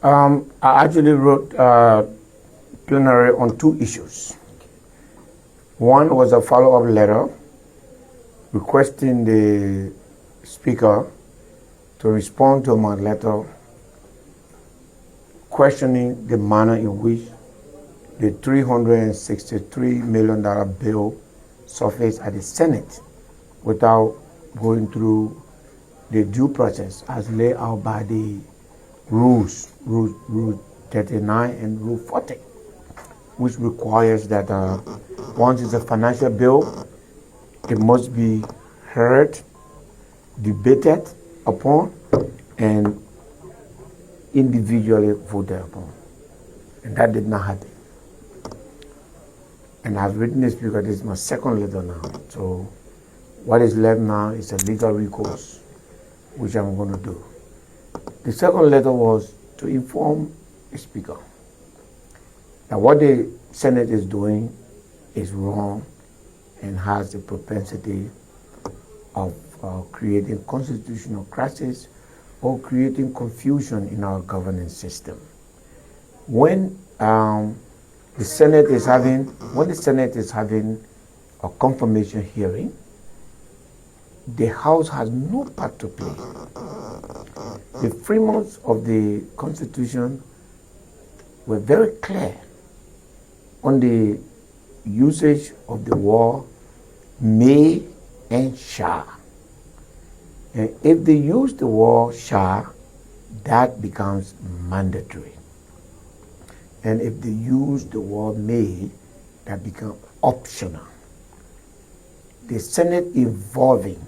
I actually wrote plenary on two issues. One was a follow-up letter requesting the Speaker to respond to my letter questioning the manner in which the $363 million bill surfaced at the Senate without going through the due process as laid out by the rules, Rule 39 and Rule 40, which requires that once it's a financial bill, it must be heard, debated upon, and individually voted upon. And that did not happen. And I've written this because this is my second letter now. So what is left now is a legal recourse, which I'm going to do. The second letter was to inform the Speaker that what the Senate is doing is wrong and has the propensity of creating constitutional crisis or creating confusion in our governance system. When the Senate is having a confirmation hearing, the House has no part to play. The framers of the Constitution were very clear on the usage of the word may and shall. And if they use the word shall, that becomes mandatory. And if they use the word may, that becomes optional. The Senate involvement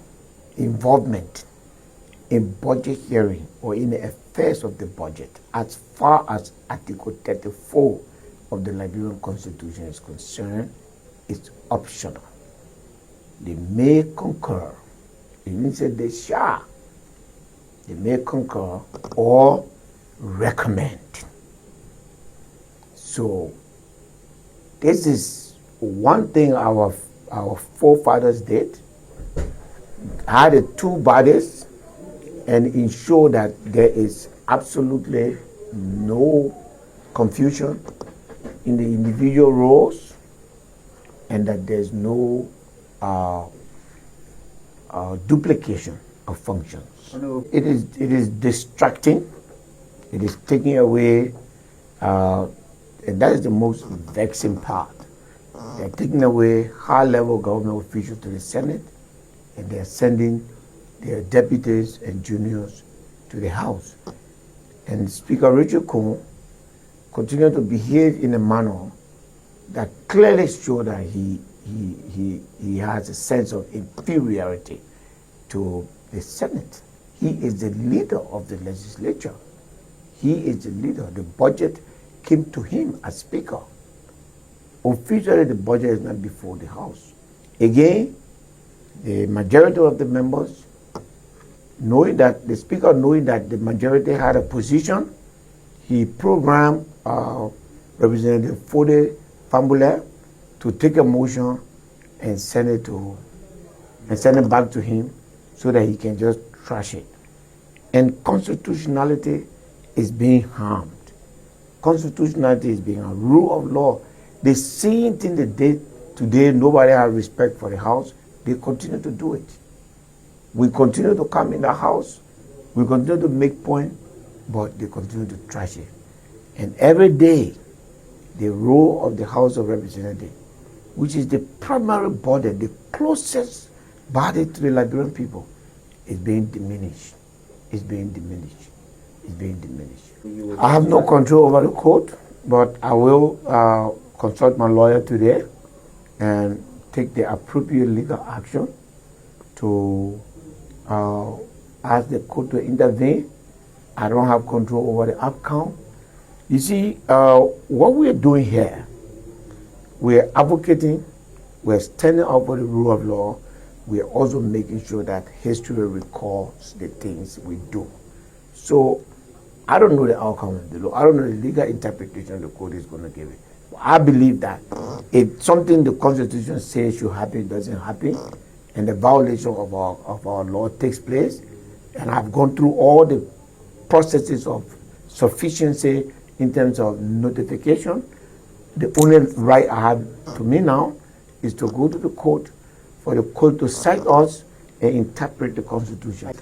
in budget hearing or in the affairs of the budget, as far as Article 34 of the Liberian Constitution is concerned, is optional. They may concur. They didn't say they shall. They may concur or recommend. So this is one thing our forefathers did. Had the two bodies and ensure that there is absolutely no confusion in the individual roles and that there's no duplication of functions. It is distracting. It is taking away, and that is the most vexing part. They're taking away high-level government officials to the Senate, and they're sending their deputies and juniors to the House. And Speaker Richard Kuhn continued to behave in a manner that clearly showed that he has a sense of inferiority to the Senate. He is the leader of the legislature. He is the leader. The budget came to him as Speaker. Officially, the budget is not before the House. Again, the majority of the members, knowing that the Speaker, knowing that the majority had a position, he programmed Representative Fode Fambule to take a motion and send it back to him so that he can just trash it. And constitutionality is being harmed. Constitutionality is being a rule of law. The same thing they did today, nobody has respect for the House. They continue to do it. We continue to come in the House. We continue to make points, but they continue to trash it. And every day, the role of the House of Representatives, which is the primary body, the closest body to the Liberian people, is being diminished. It's being diminished. It's being diminished. I have no control over the court, but I will consult my lawyer today and take the appropriate legal action to ask the court to intervene. I don't have control over the outcome. You see, what we're doing here, we're advocating, we're standing up for the rule of law, we're also making sure that history records the things we do. So I don't know the outcome of the law. I don't know the legal interpretation the court is going to give it. I believe that if something the Constitution says should happen doesn't happen, and the violation of our law takes place, and I've gone through all the processes of sufficiency in terms of notification. The only right I have to me now is to go to the court for the court to cite us and interpret the Constitution.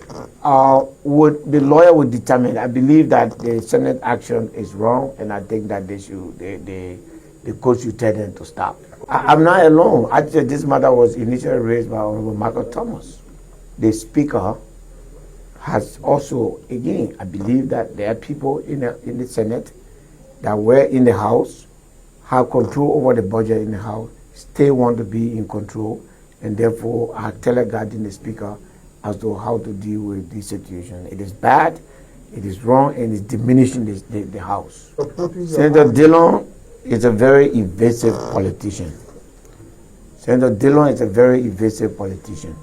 The lawyer would determine. I believe that the Senate action is wrong, and I think that the court should tell them to stop. I'm not alone. Actually, this matter was initially raised by Honorable Michael Thomas. The Speaker has also, again, I believe that there are people in the Senate that were in the House, have control over the budget in the House, still want to be in control, and therefore are teleguiding the Speaker as to how to deal with this situation. It is bad, it is wrong, and it's diminishing the House. Senator Dillon is a very evasive politician. Senator Dillon is a very evasive politician.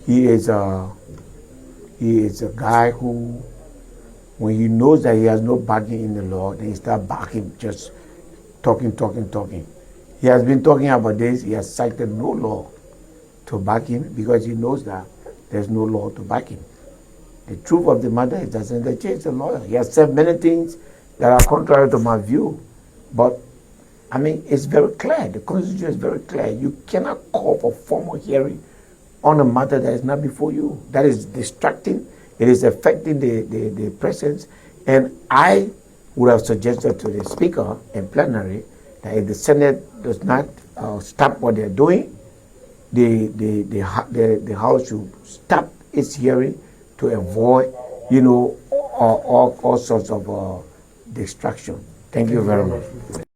He is a guy who, when he knows that he has no backing in the law, then he starts backing, just talking. He has been talking about this. He has cited no law to back him because he knows that there's no law to back him. The truth of the matter is that Senator Che is a lawyer. He has said many things that are contrary to my view, but I mean, it's very clear. The Constitution is very clear. You cannot call for formal hearing on a matter that is not before you. That is distracting. It is affecting the presence. And I would have suggested to the Speaker in plenary that if the Senate does not stop what they're doing, the House should stop its hearing to avoid, all sorts of distraction. Thank you very much.